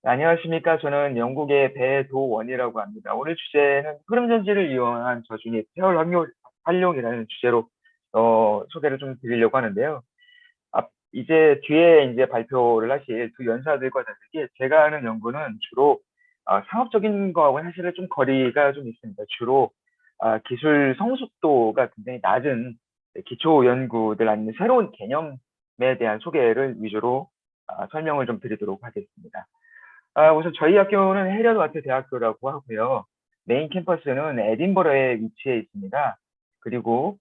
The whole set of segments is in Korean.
안녕하십니까. 저는 영국의 배도원이라고 합니다. 오늘 주제는 흐름전지를 이용한 저준위 활용이라는 주제로 소개를 좀 드리려고 하는데요. 이제 뒤에 이제 발표를 하실 두 연사들과 다르게 제가 하는 연구는 주로 상업적인 거하고는 사실은 좀 거리가 좀 있습니다. 주로 기술 성숙도가 굉장히 낮은 기초 연구들 아니면 새로운 개념에 대한 소개를 위주로 설명을 좀 드리도록 하겠습니다. 우선 저희 학교는 해리어드와트 대학교라고 하고요. 메인 캠퍼스는 에딘버러에 위치해 있습니다. 그리고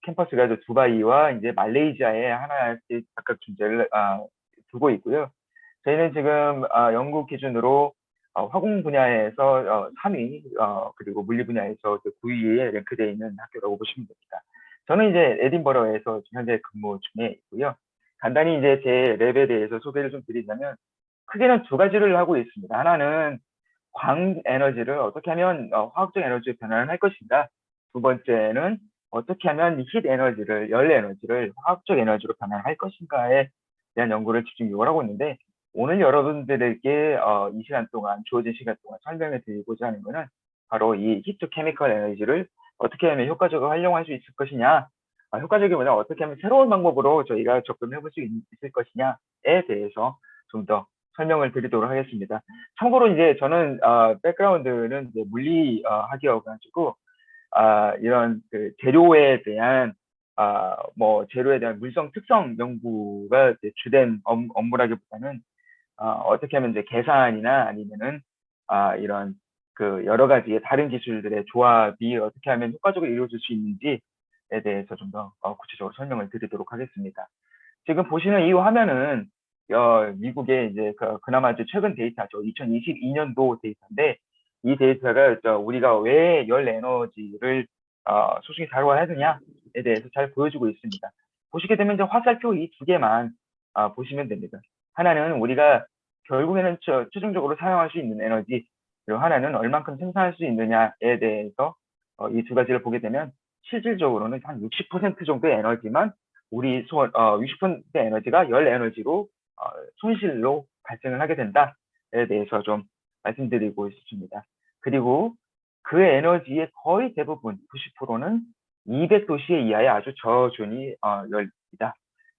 캠퍼스가 이제 두바이와 이제 말레이시아에 하나씩 각각 존재를 두고 있고요. 저희는 지금 영국 기준으로 화공 분야에서 3위, 그리고 물리 분야에서 9위에 랭크되어 있는 학교라고 보시면 됩니다. 저는 이제 에딘버러에서 지금 현재 근무 중에 있고요. 간단히 이제 제 랩에 대해서 소개를 좀 드리자면 크게는 두 가지를 하고 있습니다. 하나는 광 에너지를 어떻게 하면 화학적 에너지로 변환할 것인가. 두 번째는 어떻게 하면 힛 에너지를, 열 에너지를 화학적 에너지로 변환할 것인가에 대한 연구를 집중 요구하고 있는데, 오늘 여러분들에게 이 시간 동안, 주어진 시간 동안 설명해 드리고자 하는 것은 바로 이 히트 케미컬 에너지를 어떻게 하면 효과적으로 활용할 수 있을 것이냐, 효과적이보다 어떻게 하면 새로운 방법으로 저희가 접근해 볼 수 있을 것이냐에 대해서 좀 더 설명을 드리도록 하겠습니다. 참고로 이제 저는 백그라운드는 이제 물리 학이어가지고 이런 그 재료에 대한 재료에 대한 물성 특성 연구가 이제 주된 업무라기보다는 어떻게 하면 이제 계산이나 아니면은 이런 그 여러 가지의 다른 기술들의 조합이 어떻게 하면 효과적으로 이루어질 수 있는지에 대해서 좀 더 구체적으로 설명을 드리도록 하겠습니다. 지금 보시는 이 화면은 미국의 이제 그나마 이제 최근 데이터죠. 2022년도 데이터인데 이 데이터가 우리가 왜 열 에너지를 소중히 다뤄야 하느냐에 대해서 잘 보여주고 있습니다. 보시게 되면 이제 화살표 이 두 개만 보시면 됩니다. 하나는 우리가 결국에는 최종적으로 사용할 수 있는 에너지, 그리고 하나는 얼만큼 생산할 수 있느냐에 대해서 이 두 가지를 보게 되면 실질적으로는 한 60% 정도의 에너지만 60% 에너지가 열 에너지로 손실로 발생을 하게 된다에 대해서 좀 말씀드리고 있습니다. 그리고 그 에너지의 거의 대부분 90%는 200도씨 이하의 아주 저준위 열입니다.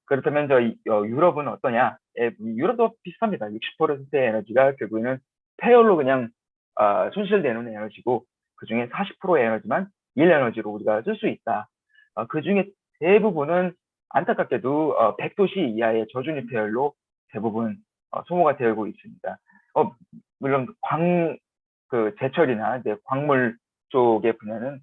그렇다면 유럽은 어떠냐? 유럽도 비슷합니다. 60%의 에너지가 결국에는 폐열로 그냥 손실되는 에너지고 그중에 40%의 에너지만 일 에너지로 우리가 쓸 수 있다. 그중에 대부분은 안타깝게도 100도씨 이하의 저준위 폐열로 대부분 소모가 되고 있습니다. 물론 제철이나 이제 광물 쪽의 분야는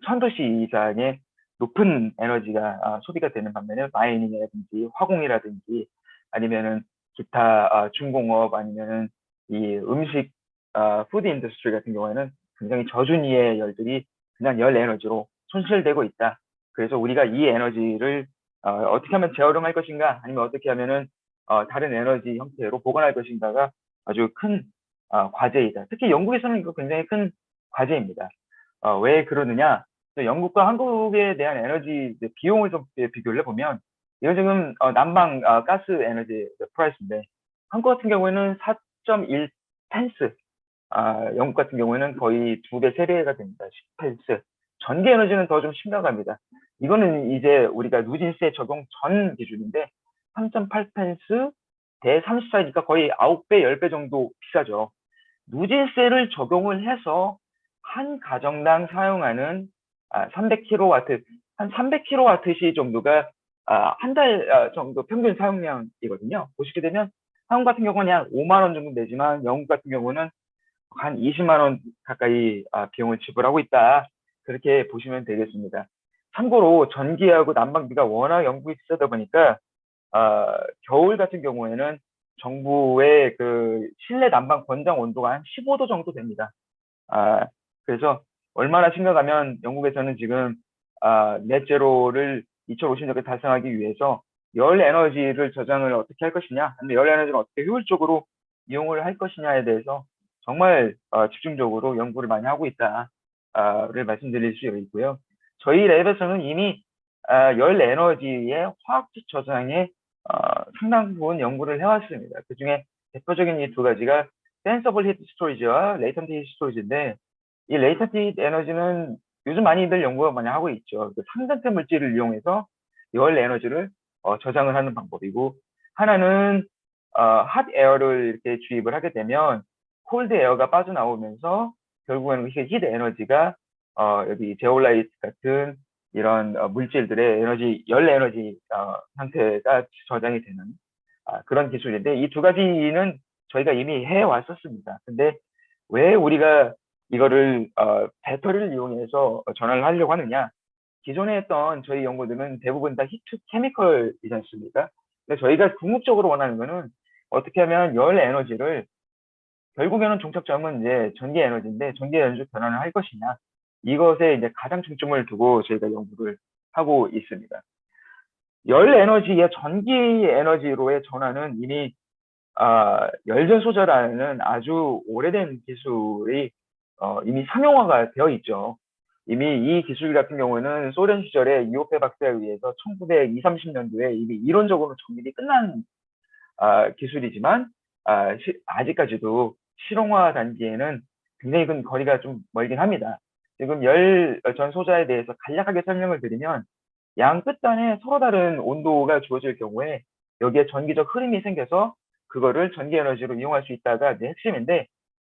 1000도씨 이상의 높은 에너지가 소비가 되는 반면에 마이닝이라든지 화공이라든지 아니면은 기타 중공업 아니면은 이 음식 푸드 인더스트리 같은 경우에는 굉장히 저준위의 열들이 그냥 열 에너지로 손실되고 있다. 그래서 우리가 이 에너지를 어떻게 하면 재활용할 것인가 아니면 어떻게 하면은 다른 에너지 형태로 보관할 것인가가 아주 큰 과제이다. 특히 영국에서는 이거 굉장히 큰 과제입니다. 왜 그러느냐? 영국과 한국에 대한 에너지 비용을 좀 비교를 해보면 이거 지금 난방 가스 에너지 프라이스인데 한국 같은 경우에는 4.1 펜스, 영국 같은 경우에는 거의 2배, 3배가 됩니다. 10펜스. 전기 에너지는 더 좀 심각합니다. 이거는 이제 우리가 누진세 적용 전 기준인데 3.8펜스 대 34니까 거의 9배, 10배 정도 비싸죠. 누진세를 적용을 해서 한 가정당 사용하는 300kW, 한 300kWh 정도가 한 달 정도 평균 사용량이거든요. 보시게 되면 한국 같은 경우는 한 5만 원 정도 내지만 영국 같은 경우는 한 20만 원 가까이 비용을 지불하고 있다. 그렇게 보시면 되겠습니다. 참고로 전기하고 난방비가 워낙 영국이 비싸다 보니까 겨울 같은 경우에는 정부의 그 실내 난방 권장 온도가 한 15도 정도 됩니다. 그래서 얼마나 심각하면 영국에서는 지금 넷제로를 2050년까지 달성하기 위해서 열 에너지를 저장을 어떻게 할 것이냐, 아니면 열 에너지를 어떻게 효율적으로 이용을 할 것이냐에 대해서 정말 집중적으로 연구를 많이 하고 있다를 말씀드릴 수 있고요. 저희 랩에서는 이미 열 에너지의 화학적 저장에 상당 부분 연구를 해왔습니다. 그중에 대표적인 이 두 가지가 센서블 히트 스토리지와 레이턴트 히트 스토리지인데, 이 레이턴트 히트 에너지는 요즘 많이들 연구가 많이 하고 있죠. 그 상전태 물질을 이용해서 열 에너지를 저장을 하는 방법이고, 하나는 핫 에어를 이렇게 주입을 하게 되면 콜드 에어가 빠져나오면서 결국에는 이게 히트 에너지가 여기 제올라이트 같은 이런 물질들의 에너지, 열 에너지 상태가 저장이 되는 그런 기술인데, 이 두 가지는 저희가 이미 해왔었습니다. 근데 왜 우리가 이거를 배터리를 이용해서 전환을 하려고 하느냐? 기존에 했던 저희 연구들은 대부분 다 히트 케미컬이지 않습니까? 근데 저희가 궁극적으로 원하는 거는 어떻게 하면 열 에너지를, 결국에는 종착점은 이제 전기 에너지인데 전기 에너지로 변환을 할 것이냐, 이것에 이제 가장 중점을 두고 저희가 연구를 하고 있습니다. 열 에너지의 전기 에너지로의 전환은 이미 열전소자라는 아주 오래된 기술이 이미 상용화가 되어 있죠. 이미 이 기술 같은 경우는 소련 시절에 이오페 박사에 의해서 1920, 30년도에 이미 이론적으로 정립이 끝난 기술이지만 아직까지도 실용화 단계에는 굉장히 큰 거리가 좀 멀긴 합니다. 지금 열 전소자에 대해서 간략하게 설명을 드리면, 양 끝단에 서로 다른 온도가 주어질 경우에 여기에 전기적 흐름이 생겨서 그거를 전기 에너지로 이용할 수 있다가 이제 핵심인데,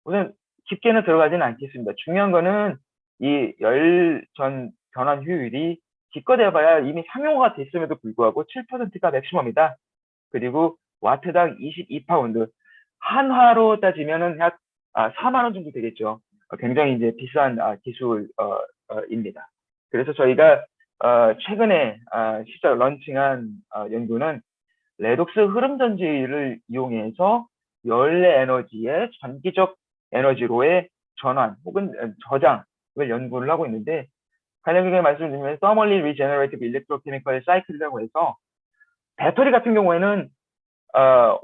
우선 깊게는 들어가지는 않겠습니다. 중요한 거는 이 열전 변환 효율이 기껏 해봐야 이미 상용화가 됐음에도 불구하고 7%가 맥시멈이다. 그리고 와트당 22파운드, 한화로 따지면은 약 4만 원 정도 되겠죠. 굉장히 이제 비싼 기술입니다. 그래서 저희가 최근에 시작 런칭한 연구는 레독스 흐름 전지를 이용해서 열의 에너지의 전기적 에너지로의 전환 혹은 저장을 연구를 하고 있는데, 간략하게 말씀드리면 Thermally Regenerative Electrochemical Cycle이라고 해서, 배터리 같은 경우에는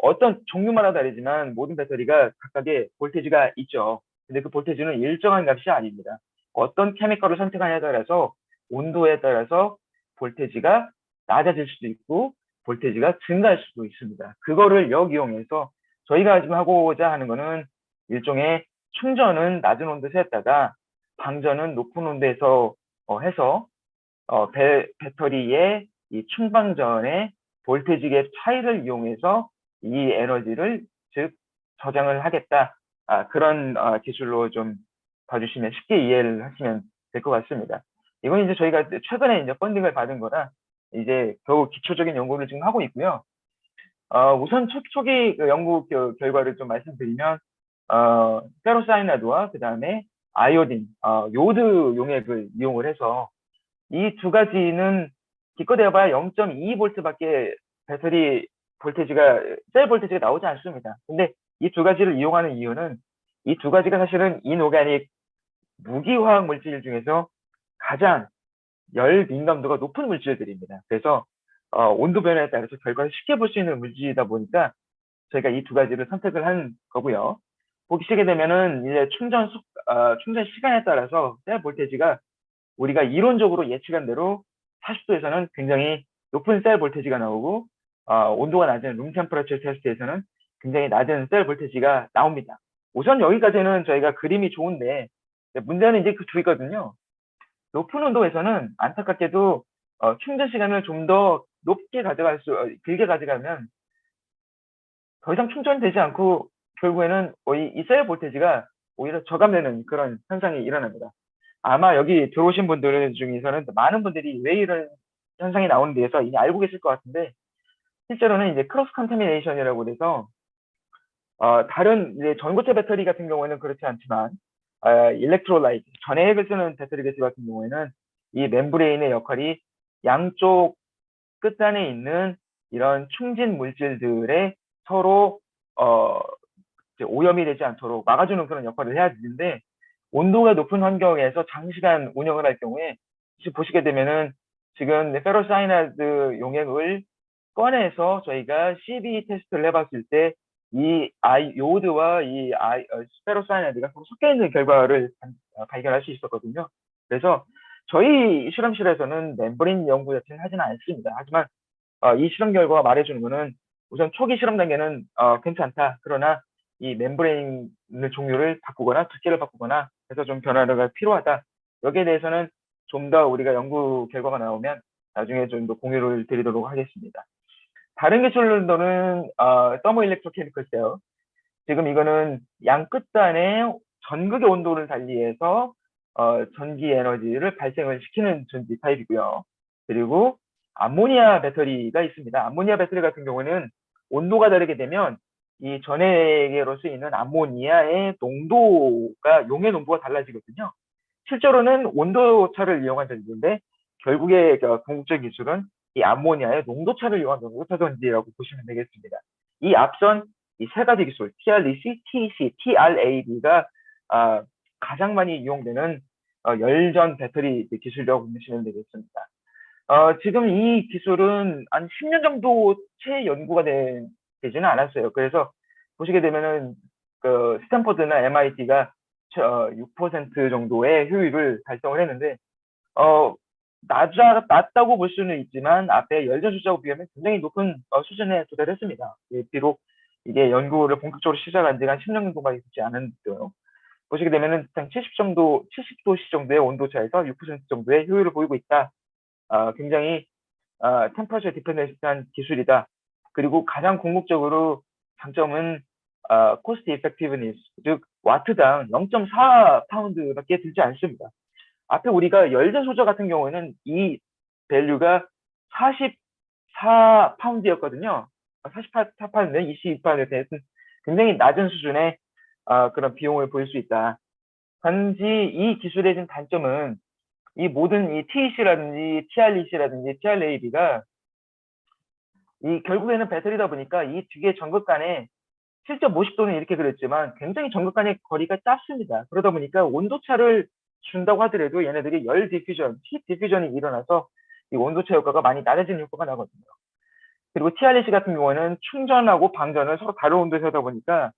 어떤 종류마다 다르지만 모든 배터리가 각각의 볼테이지가 있죠. 근데 그 볼테이지는 일정한 값이 아닙니다. 어떤 케미컬을 선택하냐에 따라서 온도에 따라서 볼테이지가 낮아질 수도 있고 볼테이지가 증가할 수도 있습니다. 그거를 역이용해서 저희가 지금 하고자 하는 거는 일종의 충전은 낮은 온도에서 했다가 방전은 높은 온도에서 해서 배터리의 이 충방전의 볼테이지의 차이를 이용해서 이 에너지를 즉 저장을 하겠다. 그런 기술로 좀 봐주시면 쉽게 이해를 하시면 될 것 같습니다. 이건 이제 저희가 최근에 이제 펀딩을 받은 거라 이제 겨우 기초적인 연구를 지금 하고 있고요. 우선 초기 그 연구 결과를 좀 말씀드리면, 페로사이나드와 그 다음에 아이오딘, 요드 용액을 이용을 해서 이 두 가지는 기껏 해봐야 0.2V밖에 배터리 볼테이지가, 셀 볼테이지가 나오지 않습니다. 근데 이 두 가지를 이용하는 이유는 이 두 가지가 사실은 이노가닉 무기화학 물질 중에서 가장 열 민감도가 높은 물질들입니다. 그래서 온도 변화에 따라서 결과를 쉽게 볼 수 있는 물질이다 보니까 저희가 이 두 가지를 선택을 한 거고요. 보시게 되면은 이제 충전 시간에 따라서 셀 볼테이지가 우리가 이론적으로 예측한 대로 40도에서는 굉장히 높은 셀 볼테이지가 나오고, 온도가 낮은 룸 템퍼러처 테스트에서는 굉장히 낮은 셀 볼테이지가 나옵니다. 우선 여기까지는 저희가 그림이 좋은데, 문제는 이제 그 뒤거든요. 높은 온도에서는 안타깝게도 충전 시간을 좀 더 높게 길게 가져가면 더 이상 충전되지 않고 결국에는 이 셀 볼테이지가 오히려 저감되는 그런 현상이 일어납니다. 아마 여기 들어오신 분들 중에서는 많은 분들이 왜 이런 현상이 나오는 데에서 이미 알고 계실 것 같은데, 실제로는 이제 크로스 컨타미네이션이라고 해서 다른 이제 전고체 배터리 같은 경우에는 그렇지 않지만 일렉트로라이트, 전해액을 쓰는 배터리 개수 같은 경우에는 이 멤브레인의 역할이 양쪽 끝단에 있는 이런 충진 물질들의 서로 오염이 되지 않도록 막아주는 그런 역할을 해야 되는데, 온도가 높은 환경에서 장시간 운영을 할 경우에 지금 보시게 되면은 지금 페로사이나드 용액을 꺼내서 저희가 CB 테스트를 해봤을 때 이 요드와 이 페로사이나드가 섞여 있는 결과를 발견할 수 있었거든요. 그래서 저희 실험실에서는 멤브레인 연구 자체는 하지는 않습니다. 하지만 이 실험 결과가 말해주는 거는 우선 초기 실험 단계는 괜찮다. 그러나 이 멤브레인 종류를 바꾸거나 두께를 바꾸거나 해서 좀 변화가 필요하다. 여기에 대해서는 좀 더 우리가 연구 결과가 나오면 나중에 좀 더 공유를 드리도록 하겠습니다. 다른 기술로는 서머 일렉트로케미컬스예요. 지금 이거는 양 끝단에 전극의 온도를 달리해서 전기 에너지를 발생을 시키는 전지 타입이고요. 그리고 암모니아 배터리가 있습니다. 암모니아 배터리 같은 경우는 온도가 다르게 되면 이 전해계로 쓰이는 암모니아의 농도가 용의 농도가 달라지거든요. 실제로는 온도차를 이용한 전지인데 결국에 궁극적 기술은 이 암모니아의 농도차를 이용한 농도차 전지라고 보시면 되겠습니다. 이 앞선 이 세 가지 기술 TREC, TEC, TRAB가 가장 많이 이용되는 열전 배터리 기술이라고 보시면 되겠습니다. 지금 이 기술은 한 10년 정도 채 연구가 되지는 않았어요. 그래서 보시게 되면은 그 스탠퍼드나 MIT가 6% 정도의 효율을 달성을 했는데 낮다고 볼 수는 있지만 앞에 열전 수자하고 비하면 굉장히 높은 수준에 도달했습니다. 예, 비록 이게 연구를 본격적으로 시작한 지가 한 10년 정도밖에 되지 않았는데요. 보시게 되면은 한 70도씨 정도의 온도차에서 6% 정도의 효율을 보이고 있다. 굉장히 템퍼처 디펜던스한 기술이다. 그리고 가장 궁극적으로 장점은 코스트 이펙티브니스, 즉 와트당 0.4 파운드밖에 들지 않습니다. 앞에 우리가 열전 소저 같은 경우에는 이 밸류가 44 파운드였거든요. 48파운드, 22파운드에 대해서는 굉장히 낮은 수준의 그런 비용을 보일 수 있다. 단지 이 기술의 좀 단점은 이 모든 이 TEC라든지 TREC라든지 TRAB가 이 결국에는 배터리다 보니까 이 두 개의 전극 간에 실제 모식도는 이렇게 그렸지만 굉장히 전극 간의 거리가 짧습니다. 그러다 보니까 온도차를 준다고 하더라도 얘네들이 열 디퓨전, 힙 디퓨전이 일어나서 이 온도차 효과가 많이 낮아지는 효과가 나거든요. 그리고 TREC 같은 경우는 충전하고 방전을 서로 다른 온도에서 하다 보니까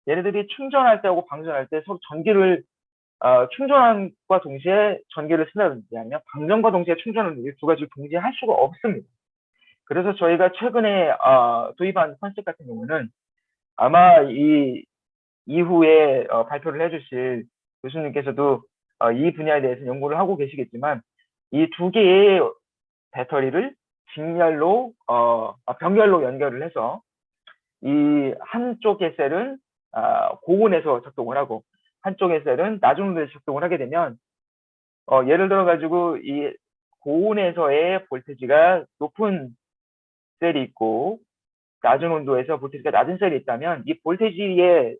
얘네들이 충전할 때하고 방전할 때 서로 전기를 충전과 동시에 전기를 쓴다든지 아니면 방전과 동시에 충전을 두 가지를 동시에 할 수가 없습니다. 그래서 저희가 최근에 도입한 컨셉 같은 경우는 아마 이 이후에 발표를 해주실 교수님께서도 이 분야에 대해서 연구를 하고 계시겠지만 이 두 개의 배터리를 직렬로 병렬로 연결을 해서 이 한쪽의 셀은 고온에서 작동을 하고 한쪽의 셀은 낮은 온도에서 작동을 하게 되면 예를 들어 가지고 이 고온에서의 볼테지가 높은 셀이 있고 낮은 온도에서 볼테지가 낮은 셀이 있다면 이 볼테지의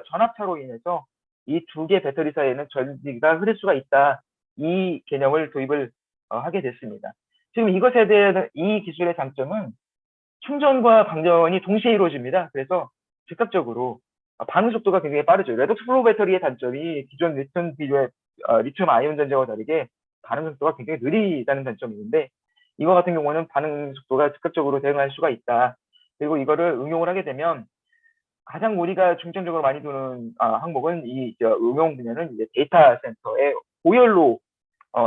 전압차로 인해서 이 두 개 배터리 사이에는 전기가 흐를 수가 있다. 이 개념을 도입을 하게 됐습니다. 지금 이것에 대한 이 기술의 장점은 충전과 방전이 동시에 이루어집니다. 그래서 즉각적으로 반응 속도가 굉장히 빠르죠. 레독스 플로우 배터리의 단점이 기존 리튬 아이온 전지와 다르게 반응 속도가 굉장히 느리다는 단점이 있는데 이거 같은 경우는 반응 속도가 즉각적으로 대응할 수가 있다. 그리고 이거를 응용을 하게 되면 가장 우리가 중점적으로 많이 두는 항목은 이 응용 분야는 이제 데이터 센터의 고열로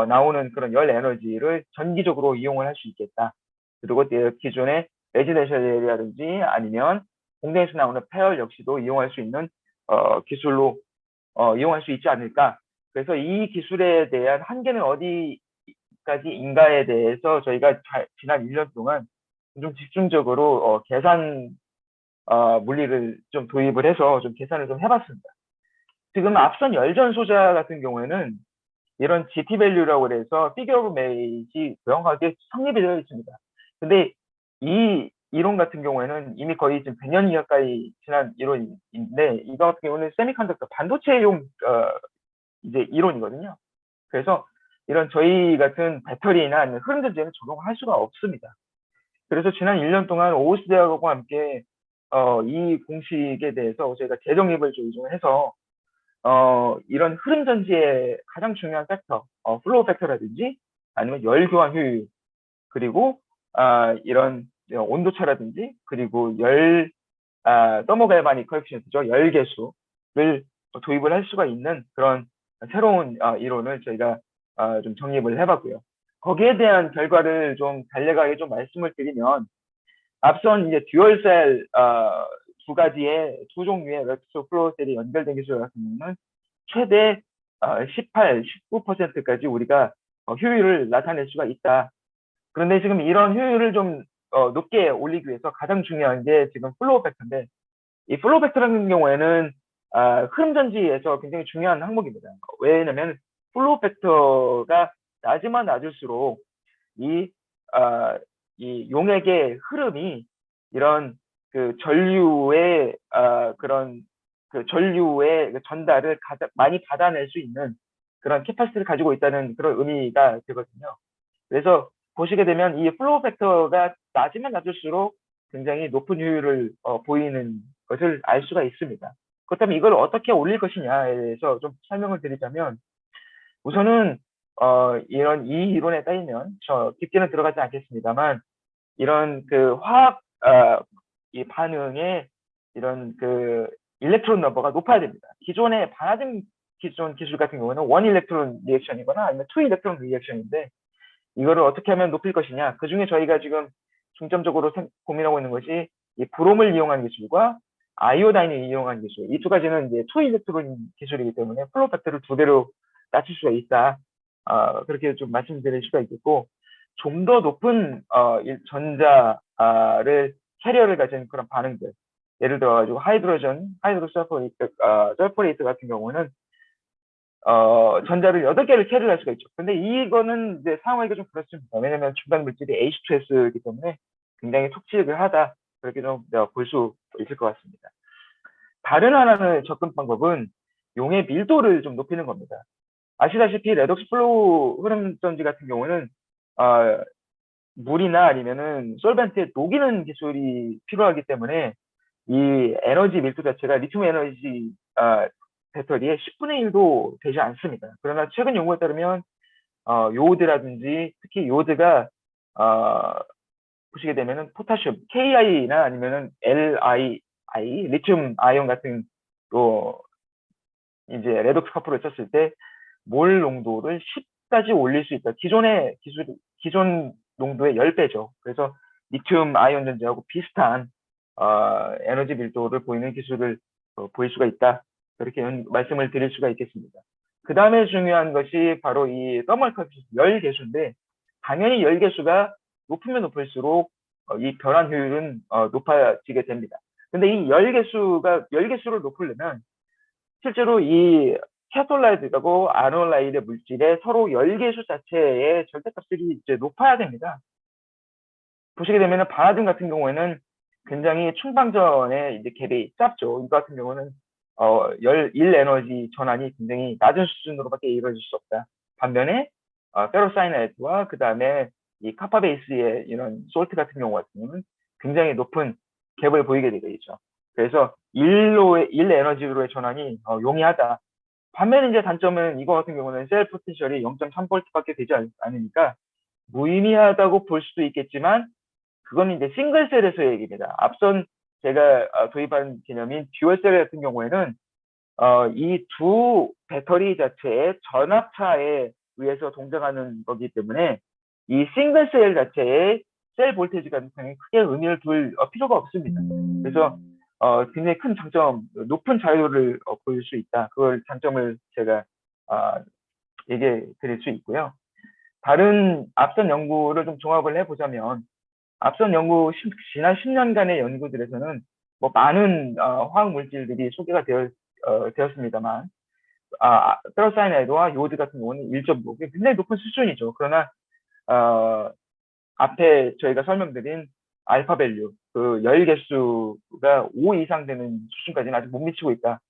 나오는 그런 열 에너지를 전기적으로 이용을 할 수 있겠다. 그리고 기존의 레지던셜 에리아든지 아니면 공장에서 나오는 폐열 역시도 이용할 수 있는 기술로 이용할 수 있지 않을까. 그래서 이 기술에 대한 한계는 어디까지인가에 대해서 저희가 지난 1년 동안 좀 집중적으로 계산 물리를 좀 도입을 해서 좀 계산을 좀 해봤습니다. 지금 앞선 열전 소자 같은 경우에는 이런 GT 밸류라고 해서 피겨 오브 메이지 명확하게 성립이 되어 있습니다. 근데 이 이론 같은 경우에는 이미 거의 지금 100년이 가까이 지난 이론인데 이거 같은 경우는 세미컨덕터 반도체용 이제 이론이거든요. 그래서 이런 저희 같은 배터리나 아니면 흐름전지에는 적용할 수가 없습니다. 그래서 지난 1년 동안 오스 대학과 함께 이 공식에 대해서 저희가 재정립을 좀 해서 이런 흐름 전지의 가장 중요한 팩터, 플로우 팩터라든지 아니면 열 교환 효율, 그리고 이런 온도차라든지 그리고 서머갈바닉 코에피션트죠. 열 계수를 도입을 할 수가 있는 그런 새로운 이론을 저희가 좀 정립을 해봤고요. 거기에 대한 결과를 좀 간략하게 좀 말씀을 드리면 앞선 이제 듀얼셀 두 가지의 두 종류의 렉스 플로우셀이 연결된 기술 같은 경우는 최대 18, 19%까지 우리가 효율을 나타낼 수가 있다. 그런데 지금 이런 효율을 좀 높게 올리기 위해서 가장 중요한 게 지금 플로우 팩터인데, 이 플로우 팩터 같은 경우에는 흐름 전지에서 굉장히 중요한 항목입니다. 왜냐면 플로우 팩터가 낮으면 낮을수록 이, 아, 이 용액의 흐름이 이런 그 전류의 그런 그 전류의 그 전달을 많이 받아낼 수 있는 그런 캐파시티를 가지고 있다는 그런 의미가 되거든요. 그래서 보시게 되면 이 플로우 팩터가 낮으면 낮을수록 굉장히 높은 효율을 보이는 것을 알 수가 있습니다. 그렇다면 이걸 어떻게 올릴 것이냐에 대해서 좀 설명을 드리자면, 우선은 이런 이 이론에 따르면 저 깊게는 들어가지 않겠습니다만, 이런 그 화학 이 반응의 이런 그 일렉트론 넘버가 높아야 됩니다. 기존의 반화점 기존 기술 같은 경우는 원 일렉트론 리액션이거나 아니면 투 일렉트론 리액션인데, 이거를 어떻게 하면 높일 것이냐. 그 중에 저희가 지금 중점적으로 고민하고 있는 것이 이 브롬을 이용한 기술과 아이오다인을 이용한 기술. 이 두 가지는 이제 투 일렉트론 기술이기 때문에 플로우 팩터를 두 배로 낮출 수가 있다. 그렇게 좀 말씀드릴 수가 있겠고, 좀 더 높은 전자를 캐리어를 가진 그런 반응들. 예를 들어 가지고 하이드로 설포레이트 같은 경우는 전자를 8개를 캐리를 할 수가 있죠. 근데 이거는 이제 사용하기가 좀 그렇습니다. 왜냐면 중간 물질이 H2S이기 때문에 굉장히 톡식을 하다. 그렇게 좀 볼 수 있을 것 같습니다. 다른 하나의 접근 방법은 용의 밀도를 좀 높이는 겁니다. 아시다시피 레독스 플로우 흐름 전지 같은 경우는 어, 물이나 아니면은 솔벤트에 녹이는 기술이 필요하기 때문에 이 에너지 밀도 자체가 리튬 에너지 배터리의 10분의 1도 되지 않습니다. 그러나 최근 연구에 따르면 요오드라든지 특히 요오드가 어, 보시게 되면은 포타슘 KI나 아니면은 LII 리튬 아이온 같은 또 이제 레독스 커플을 썼을 때 몰 농도를 10까지 올릴 수 있다. 기존 농도의 10배죠. 그래서 리튬 아이온 전지하고 비슷한 에너지 밀도를 보이는 기술을 보일 수가 있다. 그렇게 말씀을 드릴 수가 있겠습니다. 그 다음에 중요한 것이 바로 이 더멀 커피시티, 열 개수인데, 당연히 열 개수가 높으면 높을수록 이 변환 효율은 높아지게 됩니다. 근데 이 열 개수를 높이려면 실제로 이 캐톨라이드하고 아놀라이드 물질의 서로 열 개수 자체의 절대값들이 이제 높아야 됩니다. 보시게 되면은 바나딘 같은 경우에는 굉장히 충방전의 이제 갭이 짧죠. 이거 같은 경우는 일 에너지 전환이 굉장히 낮은 수준으로밖에 이루어질 수 없다. 반면에 페로사이나이드와 그 다음에 이 카파 베이스의 이런 솔트 같은 경우 같은 경우는 굉장히 높은 갭을 보이게 되어 있죠. 그래서 일 에너지로의 전환이 용이하다. 반면에 이제 단점은 이거 같은 경우는 셀 포텐셜이 0.3V밖에 되지 않으니까 무의미하다고 볼 수도 있겠지만, 그건 이제 싱글셀에서의 얘기입니다. 앞선 제가 도입한 개념인 듀얼셀 같은 경우에는 이 두 배터리 자체의 전압차에 의해서 동작하는 거기 때문에 이 싱글셀 자체의 셀 볼테이지 같은 경우에 크게 의미를 둘 필요가 없습니다. 그래서 굉장히 큰 장점, 높은 자유를 보일 수 있다. 그걸 장점을 제가 얘기해 드릴 수 있고요. 다른 앞선 연구를 좀 종합을 해보자면, 앞선 지난 10년간의 연구들에서는 뭐 많은 화학 물질들이 소개가 되었습니다만, 페로사이나이드와 요오드 같은 경우는 1.5, 굉장히 높은 수준이죠. 그러나 앞에 저희가 설명드린 알파 밸류, 그 열 개수가 5 이상 되는 수준까지는 아직 못 미치고 있다.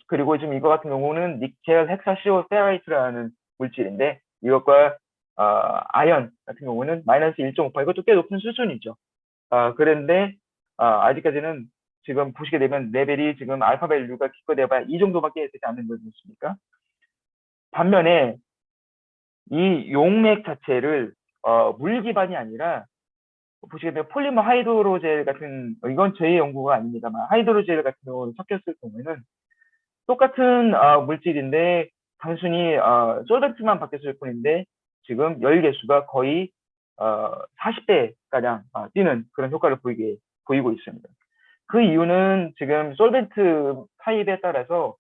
그리고 지금 이거 같은 경우는 니켈 헥사시오 페라이트라는 물질인데, 이것과 아연 같은 경우는 마이너스 1.58, 이것도 꽤 높은 수준이죠. 그런데 아직까지는 지금 보시게 되면 레벨이 지금 알파 밸류가 기껏해봐야 이 정도밖에 되지 않는 거지 않습니까? 반면에 이 용맥 자체를 물 기반이 아니라 보시게 되면 폴리머 하이드로젤 같은, 이건 저희 연구가 아닙니다만 하이드로젤 같은 경우를 섞였을 경우에는 똑같은 물질인데 단순히 솔벤트만 바뀌었을 뿐인데 지금 열 개수가 거의 40배 가량 뛰는 그런 효과를 보이고 있습니다. 그 이유는 지금 솔벤트 타입에 따라서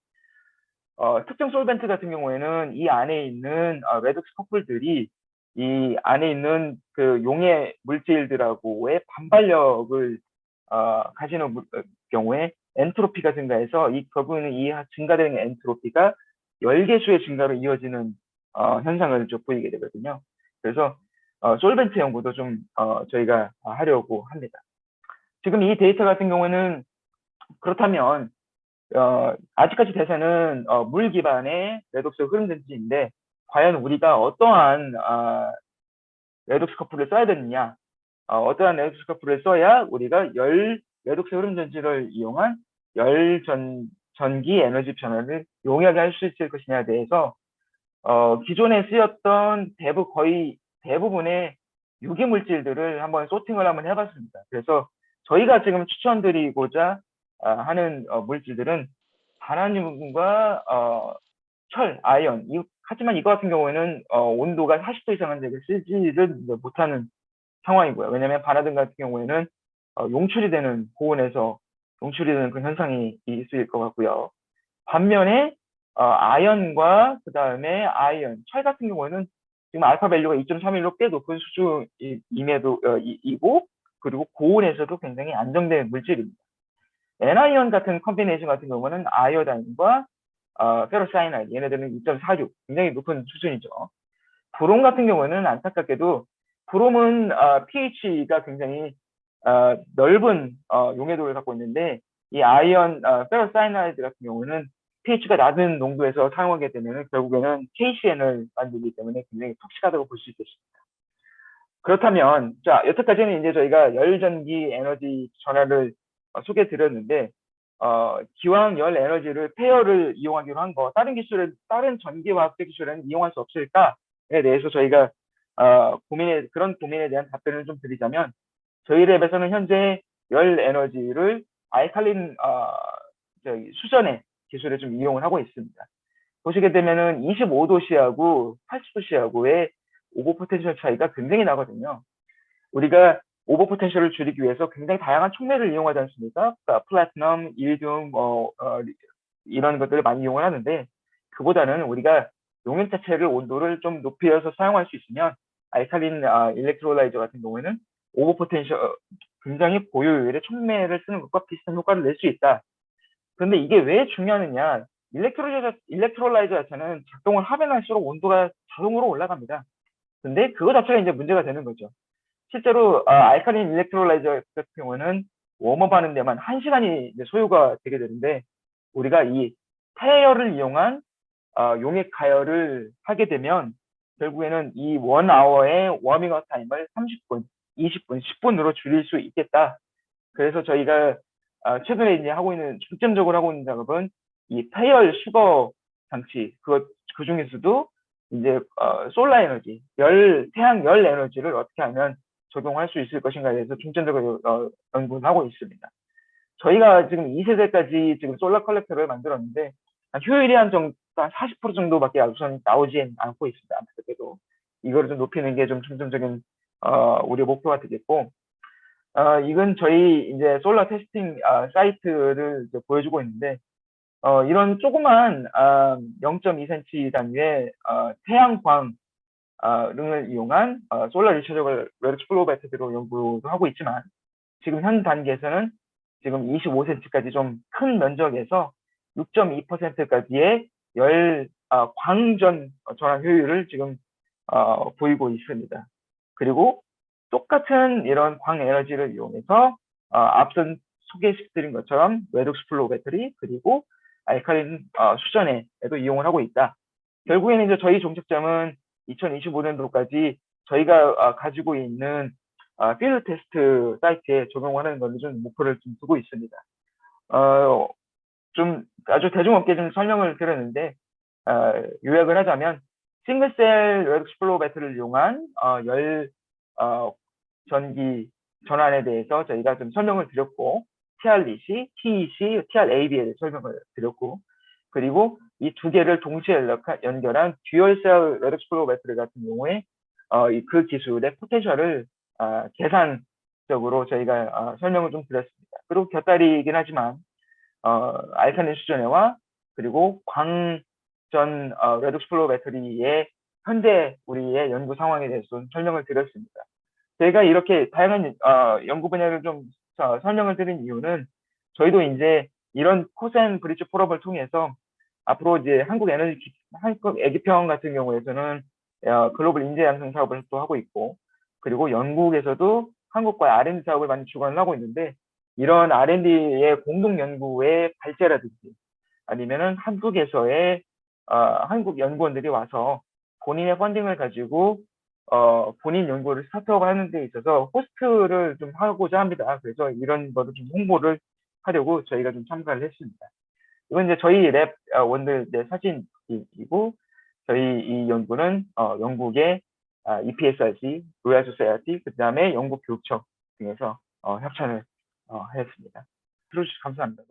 특정 솔벤트 같은 경우에는 이 안에 있는 레독스 커플들이 이 안에 있는 그 용해 물질들하고의 반발력을 가지는 경우에 엔트로피가 증가해서 결국에는 이 증가되는 엔트로피가 열계수의 증가로 이어지는 현상을 좀 보이게 되거든요. 그래서 솔벤트 연구도 좀 저희가 하려고 합니다. 지금 이 데이터 같은 경우에는 그렇다면 아직까지 대세는 물 기반의 레독스 흐름 전지인데 과연 우리가 어떠한 레독스 커플을 써야 되느냐, 어떠한 레독스 커플을 써야 우리가 레독스 흐름 전지를 이용한 전기 에너지 변화를 용이하게 할 수 있을 것이냐에 대해서 기존에 쓰였던 거의 대부분의 유기 물질들을 한번 소팅을 한번 해봤습니다. 그래서 저희가 지금 추천드리고자 하는 물질들은 바나늄과 철, 아이언. 하지만 이거 같은 경우에는 온도가 40도 이상은 되게 쓰지를 못하는 상황이고요. 왜냐하면 바나늄 같은 경우에는 용출이 되는 고온에서 용출이 되는 그 현상이 있을 것 같고요. 반면에 아연과 그 다음에 철 같은 경우에는 지금 알파 밸류가 2.31로 꽤 높은 수준임에도 이고 그리고 고온에서도 굉장히 안정된 물질입니다. 애나이온 같은 컨비네이션 같은 경우는 아이오다인과 페로사이나이드 얘네들은 2.46 굉장히 높은 수준이죠. 브롬 같은 경우는 안타깝게도 브롬은 pH가 굉장히 넓은 용해도를 갖고 있는데 이 페로사이나이드 같은 경우는 pH가 낮은 농도에서 사용하게 되면 결국에는 KCN을 만들기 때문에 굉장히 톡식하다고 볼 수 있겠습니다. 그렇다면 자 여태까지는 이제 저희가 열전기 에너지 전환을 소개해 드렸는데 기왕 열 에너지를 폐열을 이용하기로 한 거 다른 전기화학적 기술에는 이용할 수 없을까에 대해서 저희가 그런 고민에 대한 답변을 좀 드리자면 저희 랩에서는 현재 열 에너지를 알칼린 수전의 기술에 좀 이용을 하고 있습니다. 보시게 되면은 25도씨하고 80도씨하고의 오버 포텐셜 차이가 굉장히 나거든요. 우리가 오버 포텐셜을 줄이기 위해서 굉장히 다양한 촉매를 이용하지 않습니까? 그러니까 플래티넘, 일디움, 이런 것들을 많이 이용을 하는데 그보다는 우리가 용액 자체를 온도를 좀 높여서 사용할 수 있으면 알칼린 일렉트롤라이저 같은 경우에는 오버 포텐셜 굉장히 고효율의 촉매를 쓰는 것과 비슷한 효과를 낼 수 있다. 그런데 이게 왜 중요하느냐? 일렉트롤라이저 자체는 작동을 하면 할수록 온도가 자동으로 올라갑니다. 근데 그거 자체가 이제 문제가 되는 거죠. 실제로 알칼린 일렉트롤라이저 같은 경우는 웜업 하는 데만 1시간이 소요가 되게 되는데 우리가 이 타이어를 이용한 용액 가열을 하게 되면 결국에는 이 1아워의 워밍업 타임을 30분, 20분, 10분으로 줄일 수 있겠다. 그래서 저희가 최근에 이제 중점적으로 하고 있는 작업은 이 폐열 수거 장치, 그 중에서도 이제 솔라 에너지, 태양 열 에너지를 어떻게 하면 적용할 수 있을 것인가에 대해서 중점적으로 연구를 하고 있습니다. 저희가 지금 2세대까지 지금 솔라 컬렉터를 만들었는데 효율이 한 40% 정도밖에 우선 나오진 않고 있습니다. 안타깝게도 이거를 좀 높이는 게 좀 중점적인 우리 목표가 되겠고 이건 저희 이제 솔라 테스팅 사이트를 보여주고 있는데 이런 조그만 0.2cm 단위의 태양광 을 이용한 솔라 리처저블 레드 플로우 배터리로 연구도 하고 있지만 지금 현 단계에서는 지금 25cm까지 좀 큰 면적에서 6.2%까지의 광전 전환 효율을 지금 보이고 있습니다. 그리고 똑같은 이런 광 에너지를 이용해서 앞선 소개시켜드린 것처럼 레독스 플로우 배터리 그리고 알칼린 수전에도 이용을 하고 있다. 결국에는 이제 저희 종착점은 2025년도까지 저희가 가지고 있는 필드 테스트 사이트에 적용하는 걸로 좀 목표를 좀 두고 있습니다. 좀 아주 대중업계 좀 설명을 드렸는데 요약을 하자면 싱글셀 레독스 플로우 배터리를 이용한 전기 전환에 대해서 저희가 좀 설명을 드렸고 TRDC, TEC, TRAB에 대해 설명을 드렸고 그리고 이 두 개를 동시에 연결한 듀얼셀 레독스 플로우 배터리 같은 경우에 그 기술의 포텐셜을 계산적으로 저희가 설명을 좀 드렸습니다. 그리고 곁다리이긴 하지만 알카린 수전해와 그리고 광전 레독스 플로우 배터리의 현재 우리의 연구 상황에 대해서 좀 설명을 드렸습니다. 저희가 이렇게 다양한 연구 분야를 좀 설명을 드린 이유는 저희도 이제 이런 코센 브릿지 포럼을 통해서 앞으로 이제 한국 애기평 같은 경우에서는 글로벌 인재 양성 사업을 또 하고 있고, 그리고 영국에서도 한국과 R&D 사업을 많이 주관을 하고 있는데, 이런 R&D의 공동 연구의 발제라든지 아니면은 한국에서의 한국 연구원들이 와서 본인의 펀딩을 가지고 본인 연구를 스타트업 하는 데 있어서 호스트를 좀 하고자 합니다. 그래서 이런 거를 좀 홍보를 하려고 저희가 좀 참가를 했습니다. 이건 이제 저희 랩 원들 사진이고, 저희 이 연구는 영국의 EPSRC, 로얄 소사이어티, 그 다음에 영국 교육청 등에서 협찬을 했습니다. 들어주셔서 감사합니다.